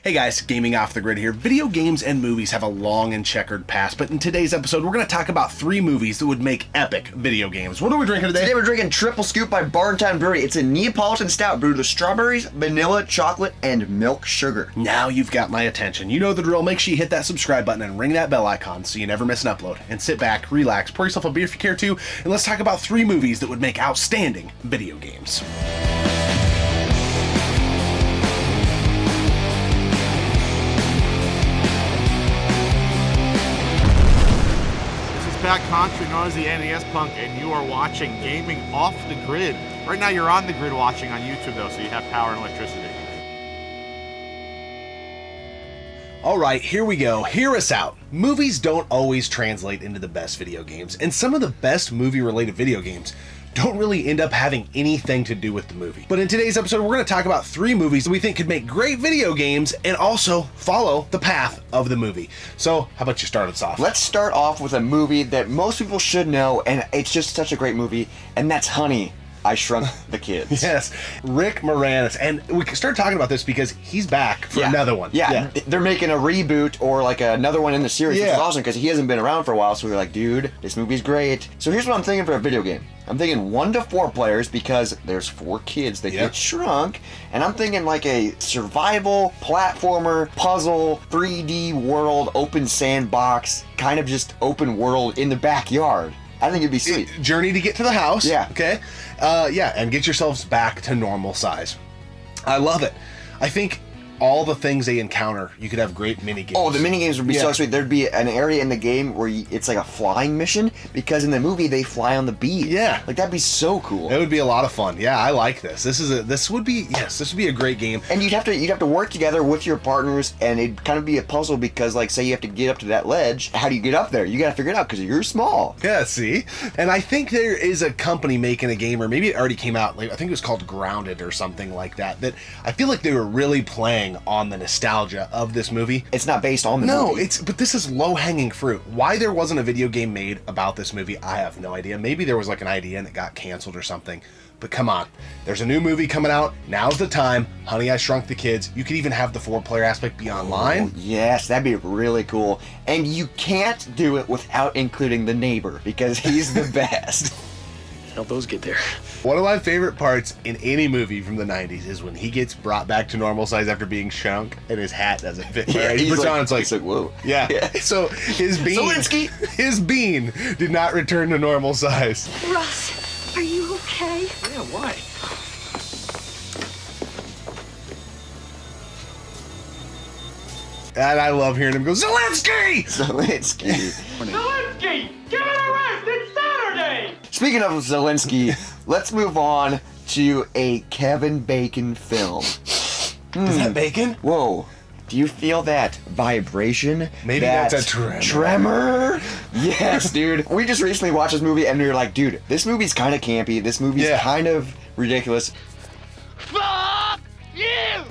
Hey guys, Gaming Off the Grid here. Video games and movies have a long and checkered past, but in today's episode, we're going to talk about 3 movies that would make epic video games. What are we drinking today? Today we're drinking Triple Scoop by Barntown Brewery. It's a Neapolitan stout brewed with strawberries, vanilla, chocolate, and milk sugar. Now you've got my attention. You know the drill. Make sure you hit that subscribe button and ring that bell icon so you never miss an upload. And sit back, relax, pour yourself a beer if you care to, and let's talk about 3 movies that would make outstanding video games. Contra, known as the NES Punk, and you are watching Gaming Off the Grid. Right now you're on the grid watching on YouTube though, so you have power and electricity. Alright, here we go. Hear us out. Movies don't always translate into the best video games, and some of the best movie-related video games don't really end up having anything to do with the movie. But in today's episode, we're going to talk about 3 movies that we think could make great video games and also follow the path of the movie. So, how about you start us off? Let's start off with a movie that most people should know, and it's just such a great movie, and that's Honey, I Shrunk the Kids. Yes, Rick Moranis. And we started talking about this because he's back for another one. Yeah, they're making a reboot or like another one in the series, which is awesome because he hasn't been around for a while, so we were like, dude, this movie's great. So here's what I'm thinking for a video game. I'm thinking 1 to 4 players because there's 4 kids that get shrunk, and I'm thinking like a survival, platformer, puzzle, 3D world, open sandbox, kind of just open world in the backyard. I think it'd be sweet. Journey to get to the house. Yeah. Okay. And get yourselves back to normal size. I love it. I think all the things they encounter, you could have great mini games. Oh, the mini games would be so sweet. There'd be an area in the game where it's like a flying mission because in the movie they fly on the beach. Yeah, like that'd be so cool. It would be a lot of fun. Yeah, I like this. This would be a great game. And you'd have to work together with your partners, and it'd kind of be a puzzle because, like, say you have to get up to that ledge. How do you get up there? You got to figure it out because you're small. Yeah, see. And I think there is a company making a game, or maybe it already came out. Like I think it was called Grounded or something like that. That I feel like they were really playing on the nostalgia of this movie. It's not based on the movie. But this is low-hanging fruit. Why there wasn't a video game made about this movie, I have no idea. Maybe there was like an idea and it got canceled or something. But come on, there's a new movie coming out. Now's the time. Honey, I Shrunk the Kids. You could even have the 4-player aspect be online. Oh, yes, that'd be really cool. And you can't do it without including the neighbor because he's the best. Help those get there. One of my favorite parts in any movie from the 90s is when he gets brought back to normal size after being shrunk and his hat doesn't fit. Yeah, he puts on, it's like, he's like, whoa. Yeah. So his bean did not return to normal size. Russ, are you okay? Yeah, why? And I love hearing him go, Zelensky! Zelensky! Zelensky! Give it a rest! It's Saturday! Speaking of Zelensky, let's move on to a Kevin Bacon film. Is that bacon? Whoa. Do you feel that vibration? Maybe that's a tremor. Tremor? Yes, dude. We just recently watched this movie and we were like, dude, this movie's kind of campy. This movie's kind of ridiculous. Fuck you!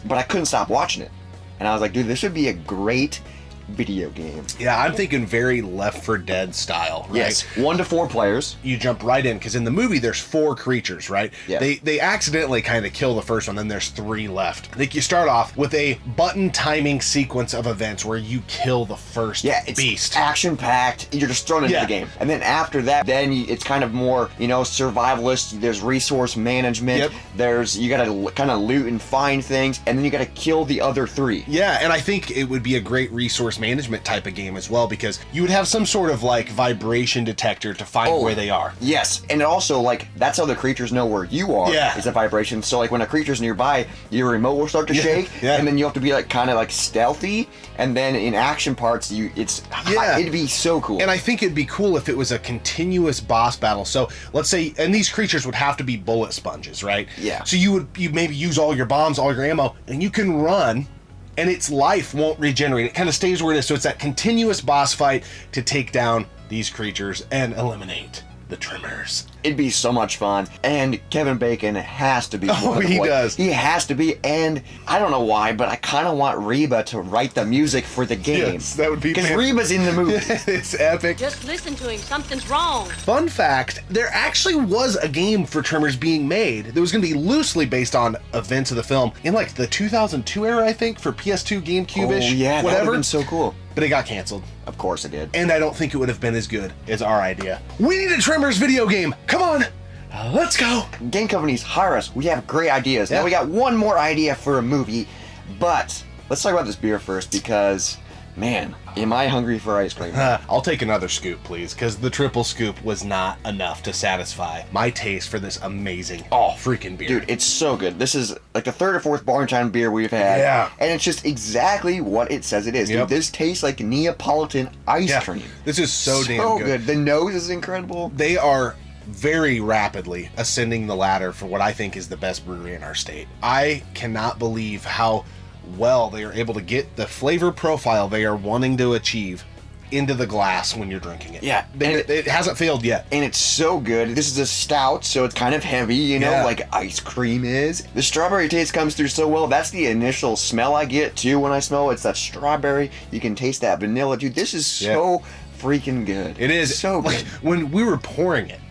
But I couldn't stop watching it. And I was like, dude, this would be a great video game. Yeah, I'm thinking very Left 4 Dead style, right? Yes, 1 to 4 players. You jump right in, because in the movie there's 4 creatures, right? Yeah. They accidentally kind of kill the first one, then there's 3 left. Like you start off with a button timing sequence of events where you kill the first it's beast. Action-packed. You're just thrown into the game. And then after that, it's kind of more, survivalist. There's resource management. Yep. You gotta kind of loot and find things, and then you gotta kill the other 3. Yeah, and I think it would be a great resource management type of game as well, because you would have some sort of like vibration detector to find where they are. Yes, and it also that's how the creatures know where you are. Yeah. Is a vibration. So like when a creature's nearby, your remote will start to shake, and then you have to be like kind of like stealthy, and then in action parts it'd be so cool. And I think it'd be cool if it was a continuous boss battle. So let's say, and these creatures would have to be bullet sponges, right? Yeah. So you maybe use all your bombs, all your ammo, and you can run, and its life won't regenerate. It kind of stays where it is. So it's that continuous boss fight to take down these creatures and eliminate the tremors. It'd be so much fun. And Kevin Bacon has to be. Oh, he does. He has to be. And I don't know why, but I kind of want Reba to write the music for the game. Yes, that would be because Reba's in the movie. It's epic. Just listen to him. Something's wrong. Fun fact, there actually was a game for Tremors being made that was going to be loosely based on events of the film in like the 2002 era, I think, for PS2, GameCube-ish, Oh yeah, that would have whatever. been so cool. But it got canceled. Of course it did. And I don't think it would have been as good as our idea. We need a Tremors video game. Come on. Let's go. Game companies, hire us. We have great ideas. Yeah. Now we got one more idea for a movie, but let's talk about this beer first because, man, am I hungry for ice cream? I'll take another scoop, please, because the triple scoop was not enough to satisfy my taste for this amazing, freaking beer. Dude, it's so good. This is like the third or fourth Barntown beer we've had. Yeah. And it's just exactly what it says it is. Yep. Dude, this tastes like Neapolitan ice cream. This is so damn good. The nose is incredible. They are very rapidly ascending the ladder for what I think is the best brewery in our state. I cannot believe how well they are able to get the flavor profile they are wanting to achieve into the glass when you're drinking it. Yeah. It hasn't failed yet. And it's so good. This is a stout, so it's kind of heavy, you know, Yeah. like ice cream is. The strawberry taste comes through so well. That's the initial smell I get, too, when I smell it. It's that strawberry. You can taste that vanilla. Dude, this is so freaking good. It is. So good. Like, when we were pouring it,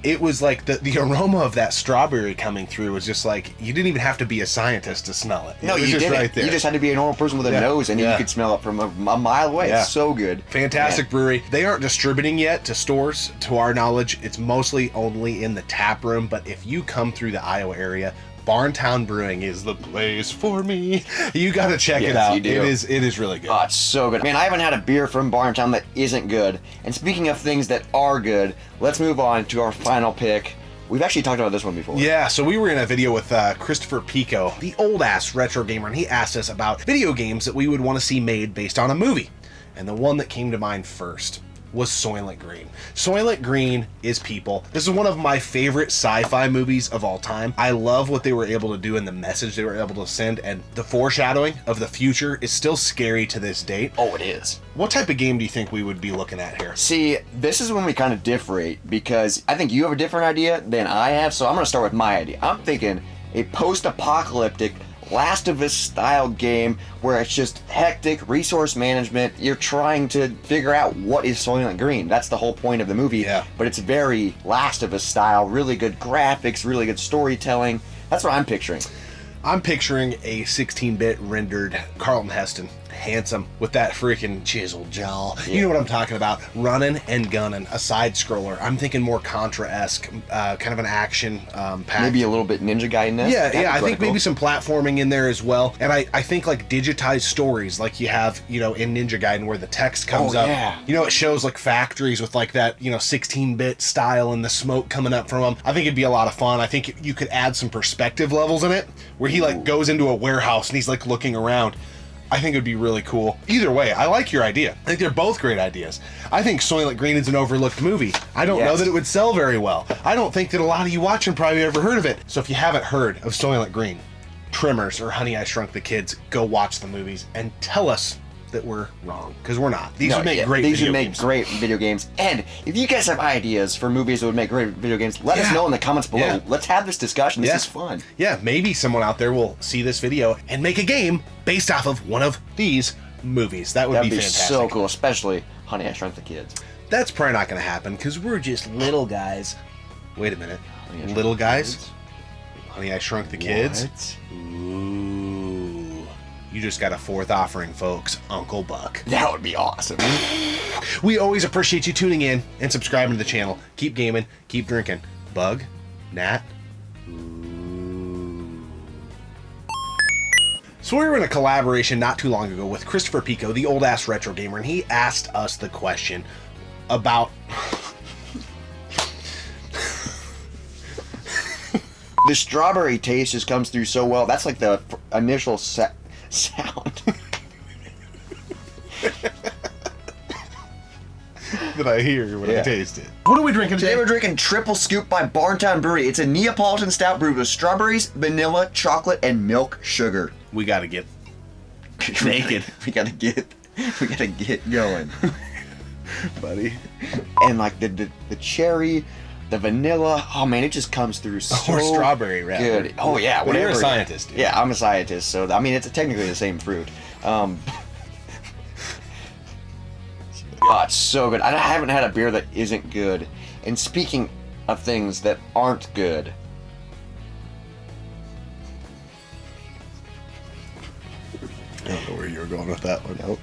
it was like the aroma of that strawberry coming through was just like, you didn't even have to be a scientist to smell it. No, It was you just didn't. right there. You just had to be a normal person with a nose, and you could smell it from a mile away. Yeah. It's so good. Fantastic Man. brewery. They aren't distributing yet to stores, to our knowledge. It's mostly only in the tap room, but if you come through the Iowa area, Barntown Brewing is the place for me. You got to check it Yes, out. you do. It is really good. Oh, it's so good. Man, I haven't had a beer from Barntown that isn't good. And speaking of things that are good, let's move on to our final pick. We've actually talked about this one before. Yeah, so we were in a video with Christopher Pico, the old-ass retro gamer, and he asked us about video games that we would want to see made based on a movie. And the one that came to mind first was Soylent Green. Soylent Green is people. This is one of my favorite sci-fi movies of all time. I love what they were able to do and the message they were able to send, and the foreshadowing of the future is still scary to this date. Oh, it is. What type of game do you think we would be looking at here? See, this is when we kind of differentiate because I think you have a different idea than I have, so I'm going to start with my idea. I'm thinking a post-apocalyptic Last of Us style game where it's just hectic resource management. You're trying to figure out what is Soylent Green. That's the whole point of the movie. Yeah. But it's very Last of Us style, really good graphics, really good storytelling. That's what I'm picturing. I'm picturing a 16-bit rendered Carlton Heston, handsome, with that freaking chiseled jaw. You know what I'm talking about. Running and gunning, a side-scroller. I'm thinking more Contra-esque, kind of an action pack. Maybe a little bit Ninja Gaiden-esque. Yeah, I think maybe some platforming in there as well. And I think like digitized stories like you have, you know, in Ninja Gaiden where the text comes up. Yeah. You know, it shows like factories with like that, you know, 16-bit style and the smoke coming up from them. I think it'd be a lot of fun. I think you could add some perspective levels in it where he like goes into a warehouse and he's like looking around. I think it would be really cool. Either way, I like your idea. I think they're both great ideas. I think Soylent Green is an overlooked movie. I don't know that it would sell very well. I don't think that a lot of you watching probably ever heard of it. So if you haven't heard of Soylent Green, Tremors, or Honey, I Shrunk the Kids, go watch the movies and tell us that we're wrong, because we're not. These would make great video games. Great video games. And if you guys have ideas for movies that would make great video games, let us know in the comments below. Yeah. Let's have this discussion. This is fun. Yeah, maybe someone out there will see this video and make a game based off of one of these movies. That would That'd be be fantastic. so cool, especially Honey, I Shrunk the Kids. That's probably not going to happen because we're just little guys. Wait a minute. Little guys? Honey, I Shrunk the Kids? What? Ooh. You just got a fourth offering, folks. Uncle Buck. That would be awesome. We always appreciate you tuning in and subscribing to the channel. Keep gaming, keep drinking. Bug, Nat. Ooh. So we were in a collaboration not too long ago with Christopher Pico, the old-ass retro gamer, and he asked us the question about... The strawberry taste just comes through so well. That's like the initial sound. that I hear when I taste it. What are we drinking today? Today we're drinking Triple Scoop by Barntown Brewery. It's a Neapolitan stout brewed with strawberries, vanilla, chocolate, and milk sugar. We gotta get naked. we gotta get going. Buddy. And like the cherry, The vanilla, oh man, it just comes through so Or strawberry, rather. good. Oh yeah, But whatever. you're a scientist, dude. Yeah, I'm a scientist, so I mean it's technically the same fruit. Oh, it's so good. I haven't had a beer that isn't good. And speaking of things that aren't good, I don't know where you were going with that one. nope.